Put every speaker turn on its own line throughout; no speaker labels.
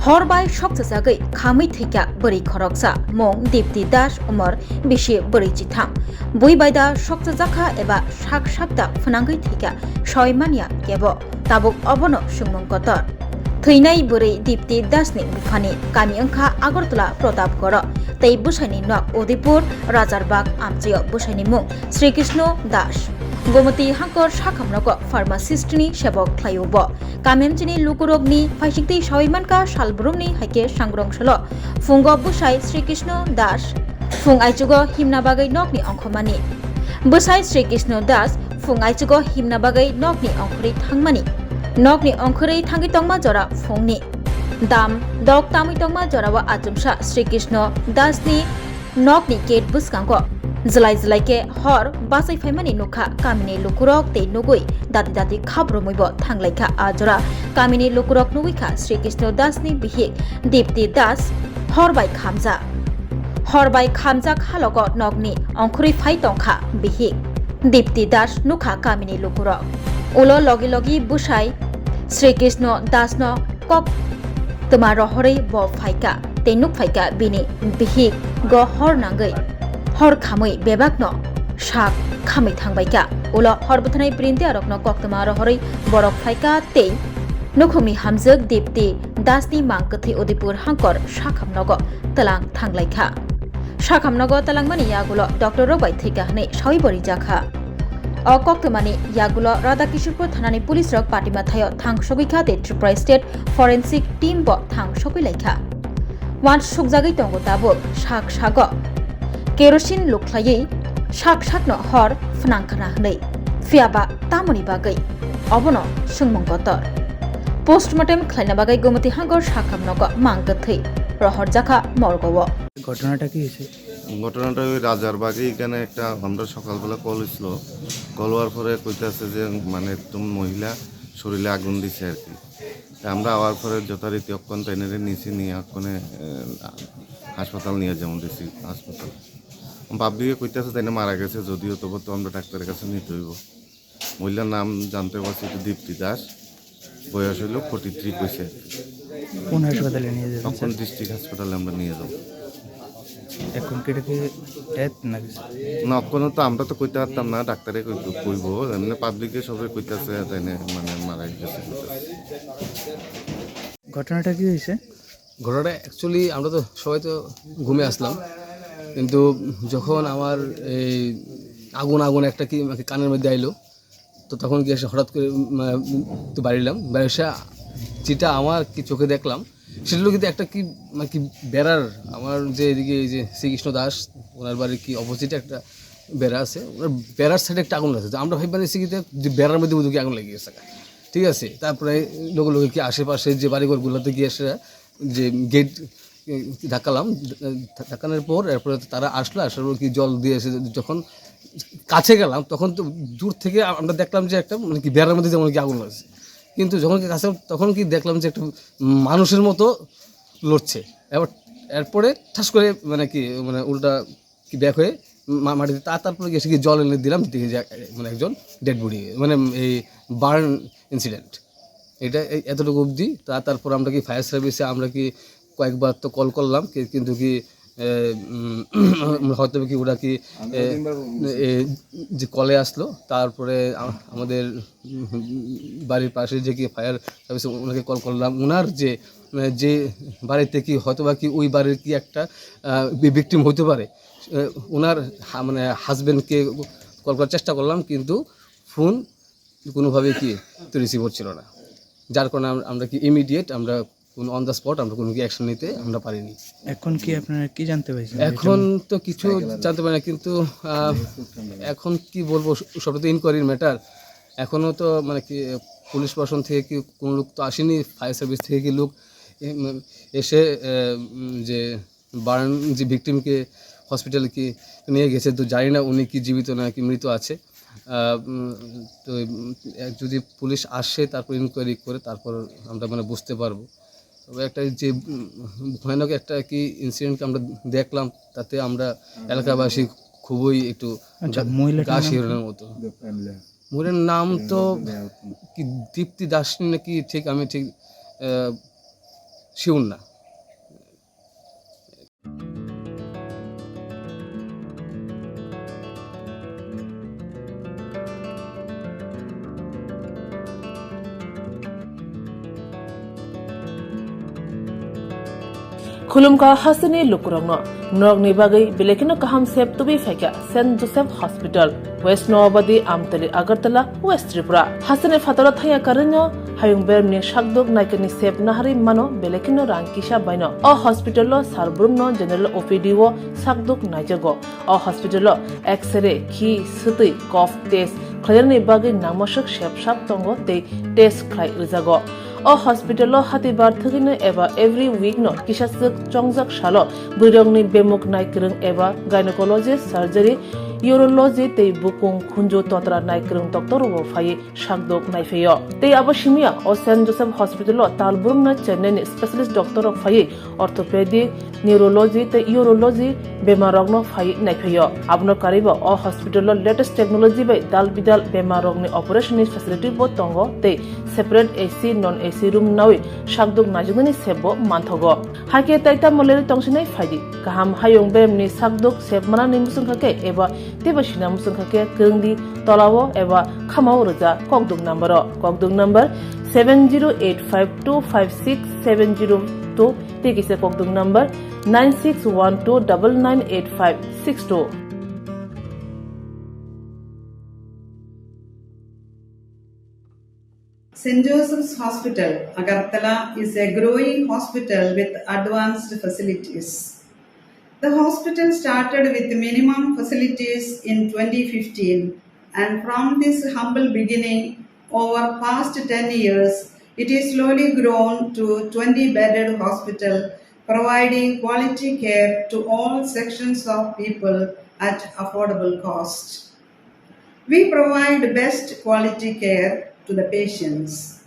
हरबाय Sokchai खामै थैखा Bwrwi Khoroksa mong Dipti Das umar bisi Bwrwi Chitham Bwrwi Sokchai एबा sak sapta phunangui थैखा soimania kebo tabuk obono sungmung kotor थैनाय Bwrwi Dipti Dasni bufani kami angkha Agartala Pratapgoro tei busaini nok Udaipur Rajarbagh Amchaio busaini mung Sri Krishna Das Gomati hangkor sakhamnago pharmacistni sebok khlaiubo Kamemchini lukurogni phaisingti soimanka salbrumni haike sangrongshalo fungo busai Sri Krishna Das fung aichugo himna bagai nokni ongkhomani busai Sri Krishna Das fung aichugo himna bagai nokni ongkhori thangmani nokni ongkhori thangi tongma jora fungni dam dok tami tongma jorawa achumsa Sri Krishna Dasni nokni gate buskango Zlai ke hor basai faimani nukha kamini lukurok te nugui dati khabromoibo thanglaikha ajora kamini lukurok nuguikha Sri Krishna Dasni bihik Dipti Das horbai khamja khalogo nokni ongkhuri phai tongkha bihik Dipti Das nukha kamini lukurok ulo logi busai Sri Krishna Dasno kok tuma rohorei bo phaika te nuk phaika bini bihik go hor nangai hor khamui bebakno sak khamui thangbaika ulo horbuthanai printe arokno koktama rohorei borok phaika te nukhumi hamjak Dipti Dasni mangkathi Udaipur hangkor sakhamnogo talang thanglaikha sakhamnogo talangmani yagulo Dr. Rwkha Thwikha hne sawi jakha Okoktomani yagulo Radhakishorpur thanani police rok patima thayo thang sogikha te Tripura State Forensic Team bo thang sogilaikha wan sukjagai tongo tabuk sago Kerosin lukhlaiयै sakno hor phunangkhana hnei phiaba tamoni bagai obono sungmung kotor postmortem khlaina bagai gomati hangor sakhamnogo mangkathei rohor jakha morgowo
ঘটনাটা কি হয়েছে?
ঘটনাটা ওই রাজারবাগে এখানে একটা আমরা সকালবেলা call হয়েছিল কল হওয়ার পরে কইতেছে যে মানে একদম মহিলা শরীরে আগুন দিছে আর কি আমরা আওয়ার পরে যথারীতি অক্ষণ ট্রেনের নিচে নিয়ে অক্ষণে হাসপাতাল নিয়ে যেমন দিছি হাসপাতাল বাবদিকে কইতেছে তাই মারা গেছে যদিও তবু তো আমরা ডাক্তারের কাছে নিতে হইব মহিলার নাম জানতে পারছি দীপ্তি দাস বয়স হইল 43 কইছে
কোন হাসপাতালে নিয়ে যাবেন?
তখন ডিস্ট্রিক্ট হাসপাতালে আমরা নিয়ে যাব
এখন কি এটা কি ডেথ নাকি?
না কোনো তো আমরা তো কইতে পারতাম না ডাক্তারে কইব এমনি পাবলিকে সবাই কইতাছে তাই মানে মারা গেছে
ঘটনাটা কি হয়েছে?
ঘটনাটা অ্যাকচুয়ালি আমরা তো সবাই তো ঘুমে আসলাম কিন্তু যখন আমার এই আগুন একটা কি কানের মধ্যে আইলো তো তখন কি এসে হঠাৎ করে তো বাড়িলাম বাড়ি এসে যেটা আমার কি চোখে দেখলাম সেটা হলো কিন্তু একটা কি মানে কি বেড়ার আমার যে এদিকে এই যে শ্রীকৃষ্ণ দাস ওনার বাড়ির কি অপোজিটে একটা বেড়া আছে ওনার বেড়ার সাইডে একটা আগুন আছে আমরা ভাই বানিয়েছি কি যে বেড়ার মধ্যে কি আগুন লেগে গেছে ঠিক আছে তারপরে লোকে কি আশেপাশে যে বাড়িঘরগুলোতে গিয়ে এসে যে গেট ধাক্কানোর পর এরপরে তারা আসার পর কি জল দিয়ে এসে যখন কাছে গেলাম তখন তো দূর থেকে আমরা দেখলাম যে একটা মানে কি বেড়ার মধ্যে যেমন কি আগুন লাগছে কিন্তু যখন কি কাছে তখন কি দেখলাম যে একটা মানুষের মতো লড়ছে এরপরে ঠাস করে মানে কি মানে উল্টা কি ব্যাক হয়ে মাটিতে তারপরে গিয়ে কি জল এনে দিলাম দেখি যে মানে একজন ডেড বডি মানে এই বার্ন ইনসিডেন্ট এটা এতটুকু অবধি তারপর আমরা কি ফায়ার সার্ভিসে আমরা কি কয়েকবার তো কল করলাম কিন্তু কি হয়তো কি ওরা কি যে কলে আসলো তারপরে আমাদের বাড়ির পাশে যে কি ফায়ার সার্ভিসে ওনাকে কল করলাম ওনার যে বাড়িতে কি হয়তো বা কি ওই বাড়ির কি একটা ভিকটিম হতে পারে ওনার মানে হাজব্যান্ডকে কল করার চেষ্টা করলাম কিন্তু ফোন কোনোভাবে কি তো রিসিভ হচ্ছিল না যার কারণে আমরা কি ইমিডিয়েট আমরা কোনো অন দ্য স্পট আমরা কোনো কি অ্যাকশন নিতে আমরা পারিনি
এখন কি আপনারা কি জানতে পারছেন?
এখন তো কিছু জানতে পারি না কিন্তু এখন কি বলবো সবটা তো ইনকোয়ারির ম্যাটার এখনও তো মানে কি পুলিশ প্রশাসন থেকে কি কোনো লোক তো আসেনি ফায়ার সার্ভিস থেকে কি লোক এসে যে বার্ন যে ভিকটিমকে হসপিটালে কি নিয়ে গেছে তো জানি না উনি কি জীবিত না কি মৃত আছে তো যদি পুলিশ আসে তারপর ইনকোয়ারি করে তারপর আমরা মানে বুঝতে পারবো তবে একটা যে ভয়ানক একটা কি ইনসিডেন্টকে আমরা দেখলাম তাতে আমরা এলাকাবাসী খুবই একটু গা শিহরণের মতো মহিলার নাম তো কি দীপ্তি দাস নাকি ঠিক আমি ঠিক শিউর না।
खुलुमका हासनी लुकुरंगनो नरगनि बागै बेलेकिनो काहाम सेब तुबि फाइका Saint Joseph hospital West Nawabadi Amtali Agartala West Tripura हासने फातरा थाया करनो हायुं बेरमनि शाकदुक नायकनि सेब नाहारि मानो बेलेकिनो रांकिसा बायनो अ हॉस्पिटलो सारब्रुमनो जनरल ओपीडी वो शाकदुक नायजगो अ हॉस्पिटलो एक्सरे खि सुतै कफ टेस्ट खयरनि बागै नामसक सेब साब तंगो ते टेस्ट खाय रिजागो अ हॉस्पिटलो हातिबार थगिनो एबा एवरी वीक नो किसासक चंगजाक सालो बुरंगनि बेमुक नायक्रं एबा गायनेकोलॉजिस्ट सर्जरी यूरोलॉजी ते बुकुं खुंजो तोत्रा नायक्रं डॉक्टर वो फाये शाकदोक नायफेयो ते अबशिमिया अ सेंट जोसेफ हॉस्पिटलो तालबुरम न चेन्नई स्पेशलिस्ट डॉक्टर ऑफ फाये ऑर्थोपेडिक न्यूरोलॉजी ते यूरोलॉजी बेमारगनो फाये नायफेयो आपनो कारिबो अ हॉस्पिटलो लेटेस्ट टेक्नोलॉजी बाय दाल बिदाल बेमारगनि ऑपरेशन फैसिलिटी बो तंगो ते separate AC non AC room नावे शाकदुक नाजुगनि सेबो मानथगो हाके ताइता मलेरि तंगसिनै फायदि गाहाम हायुं बेमनि शाकदुक सेबमाना निमुसुंखाके एबा तेबसिना मुसुंखाके गंदि तलावो एबा खामाव रजा कगदुक number 7085256702 तेकिसे कगदुक number 9612998562
St. Joseph's Hospital, Agartala, is a growing hospital with advanced facilities. The hospital started with minimum facilities in 2015, and from this humble beginning, over past 10 years, it is slowly grown to 20-bedded hospital, providing quality care to all sections of people at affordable cost. We provide best quality care to the patients.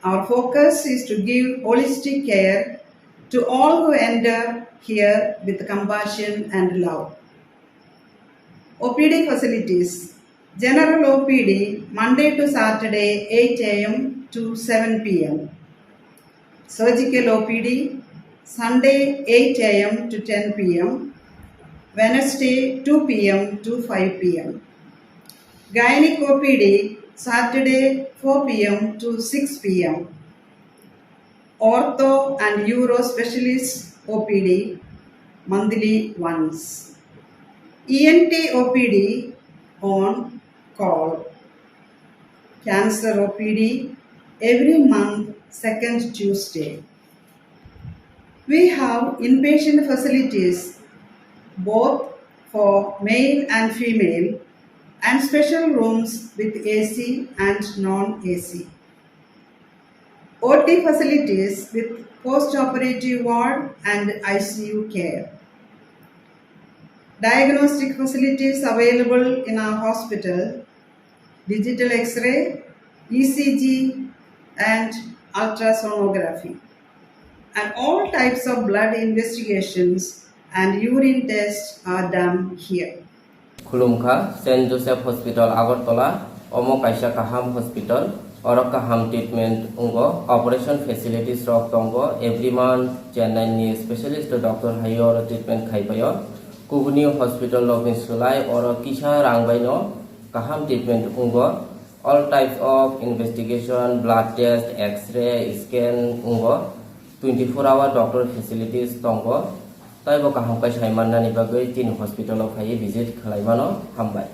Our focus is to give holistic care to all who enter here with compassion and love. OPD facilities. General OPD Monday to Saturday 8 a.m. to 7 p.m. Surgical OPD Sunday 8 a.m. to 10 p.m. Wednesday 2 p.m. to 5 p.m. Gynec OPD Saturday 4 p.m. to 6 p.m. Ortho and Uro Specialist OPD monthly once. ENT OPD on call. Cancer OPD every month, second Tuesday. We have inpatient facilities both for male and female and special rooms with AC and non-AC. OT facilities with post-operative ward and ICU care. Diagnostic facilities available in our hospital, digital X-ray, ECG and ultrasonography. And all types of blood investigations and urine tests are done here.
Khulumkha St. Joseph Hospital Agartala Omo Kaisa Kaham Hospital Oro Kaham treatment ungo operation facilities rok tongo every month Chennai ni specialist doctor hayo treatment khaipayo Kubuni Hospital Login Sulai Oro Kisha Rangbaino Kaham treatment ungo all types of investigation blood test x-ray scan ungo 24-hour doctor facilities tongo Taibo kaham kai saimanna ni bagai tin hospital of hai visit khalaimano hambai